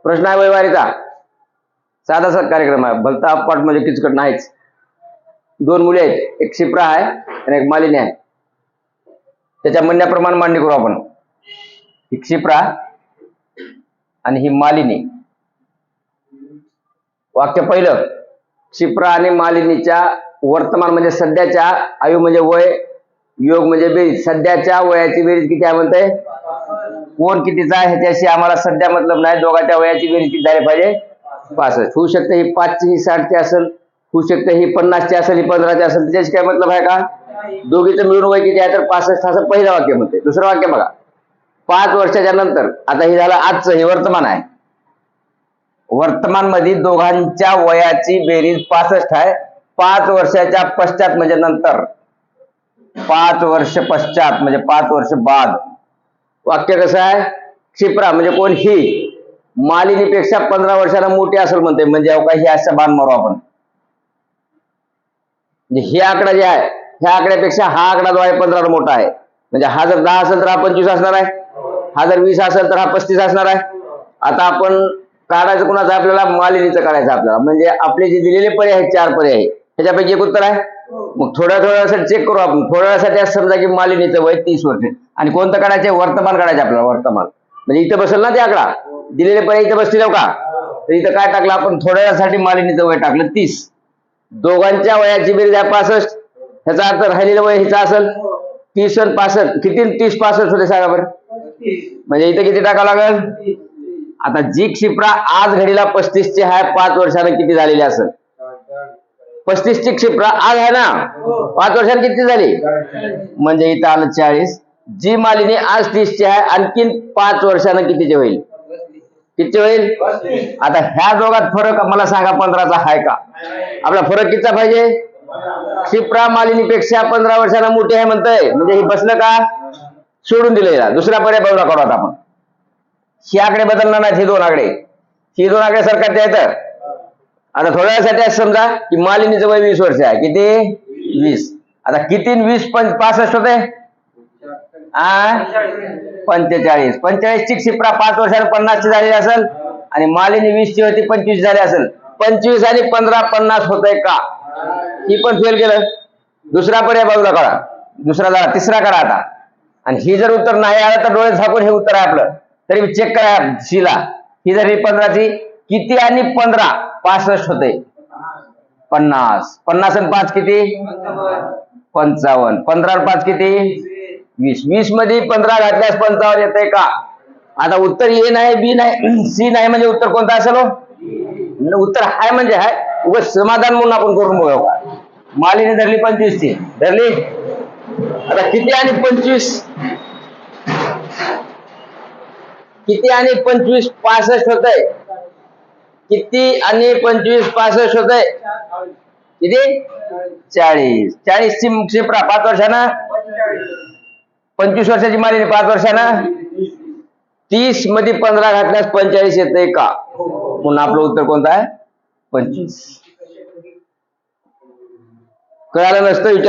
प्रश्न आहे वैवारीचा, साधासा कार्यक्रम आहे, भलता अपपाट म्हणजे किचकट नाहीच. 2 मुली आहेत, एक क्षिप्रा आहे आणि एक मालिनी आहे. त्याच्या म्हणण्याप्रमाणे मांडणी करू आपण. ही क्षिप्रा आणि ही मालिनी. वाक्य पहिलं, क्षिप्रा आणि मालिनीच्या वर्तमान म्हणजे सध्याच्या, आयु म्हणजे वय, योग म्हणजे बेरीज. सध्याच्या वयाची बेरीज किती आहे म्हणते, कोण कितीचा आहे ह्याच्याशी आम्हाला सध्या मतलब नाही, दोघांच्या वयाची बेरीज किती झाली पाहिजे, 65. होऊ शकते ही 5 ची, ही 60 ची असेल, होऊ शकते ही 50 ची असेल, ही 15 ची असेल, त्याच्याशी काय मतलब आहे का. दोघीचं मिळून वय किती आहे तर 65 असं पहिलं वाक्य म्हणते. दुसरं वाक्य बघा, 5 वर्षाच्या नंतर. आता हे झालं आजचं, हे वर्तमान आहे. वर्तमान मध्ये दोघांच्या वयाची बेरीज 65 आहे. 5 वर्षाच्या पश्चात म्हणजे नंतर, 5 वर्ष पश्चात म्हणजे 5 वर्ष बाद. वाक्य कसं आहे, क्षिप्रा म्हणजे कोण, ही मालिनीपेक्षा 15 वर्षांना मोठी असेल म्हणते. म्हणजे हे असं बाण मारू आपण. म्हणजे हे आकडा जे आहे, ह्या आकड्यापेक्षा हा आकडा जो आहे 15 मोठा आहे. म्हणजे हा जर 10 असेल तर हा 25 असणार आहे, हा जर 20 असेल तर हा 35 असणार आहे. आता आपण काढायचं कुणाचं, आपल्याला मालिनीचं काढायचं आपल्याला. म्हणजे आपले जे दिलेले पर्याय आहेत, 4 पर्याय आहे, त्याच्यापैकी एक उत्तर आहे. मग थोड्या वेळासाठी चेक करू आपण. थोड्या वेळासाठी असं समजा की मालिनीचं वय 30 वर्ष आणि कोणतं काढायचे, वर्तमान काढायचे आपल्याला. वर्तमान म्हणजे इथं बसेल ना ते आकडा, दिलेले पर्याय इथं बसतील का. तर इथं काय टाकलं आपण, थोड्या वेळासाठी मालिनीचं वय टाकलं 30. दोघांच्या वयाची बेरीज आहे 65. ह्याचा अर्थ राहिलेलं वय हिचं असेल 30 आणि 65 किती, 30 65 होते सांगा बरं. म्हणजे इथं किती टाकावं लागेल. आता जी क्षिप्रा आज घडीला 35 ची आहे, 5 वर्षानं किती झालेली असेल. 35 ची क्षिप्रा आज आहे ना, 5 वर्षांनी किती झाली, म्हणजे इथं आलं 40. जी मालिनी आज 30 ची आहे, आणखीन 5 वर्षानं कितीचे होईल, किती होईल. आता ह्या दोघात फरक मला सांगा 15चा आहे का. आपला फरक कितीचा पाहिजे, क्षिप्रा मालिनीपेक्षा 15 वर्षांना मोठी आहे म्हणतंय. म्हणजे हे बसलं का, सोडून दिलं. दुसरा पर्याय बघा करू आता आपण. ही आकडे बदलणार नाहीत, हे 2 आकडे, ही 2 आकडे सरकारचे आहेत. आता थोड्या वेळासाठी असं समजा की मालिनीचं वय 20 वर्ष आहे, किती 20. आता किती 20 65 होते, 45. 45 ची क्षिप्रा 5 वर्षांनी 50 ची झालेली असेल आणि मालिनी 20 ची होती 25 झाली असेल. 25 आणि 15 50 होतंय का, ही पण फेल केलं. दुसरा पर्याय बाजूला करा, दुसरा झाला, तिसरा करा आता. आणि ही जर उत्तर नाही आलं तर डोळे झाकून हे उत्तर आहे आपलं, तरी चेक करा शीला. ही जर 15 ची, किती आणि 15 65 होते, 50. 50 आणि 5 किती 55. 15 आणि 5 किती 20. 20 मध्ये 15 घातल्यास 55 येते का. आता उत्तर ए नाही, बी नाही, सी नाही, म्हणजे उत्तर कोणतं असेल. उत्तर हाय म्हणजे हाय, उगाच समाधान म्हणून आपण करून बघा. मालिनी धरली 25 ची, धरली. आता किती आणि 25, किती आणि 25 65 होतंय. किती आणि 25 65 होतंय, किती 40. 40 ची क्षिप्रा 5 वर्षांना, 25 वर्षाची मालिनी 5 वर्षांना, 30 मध्ये 15 घातल्यास 45 येते का. म्हणून आपलं उत्तर कोणतं आहे, 25. कळालं नसतं.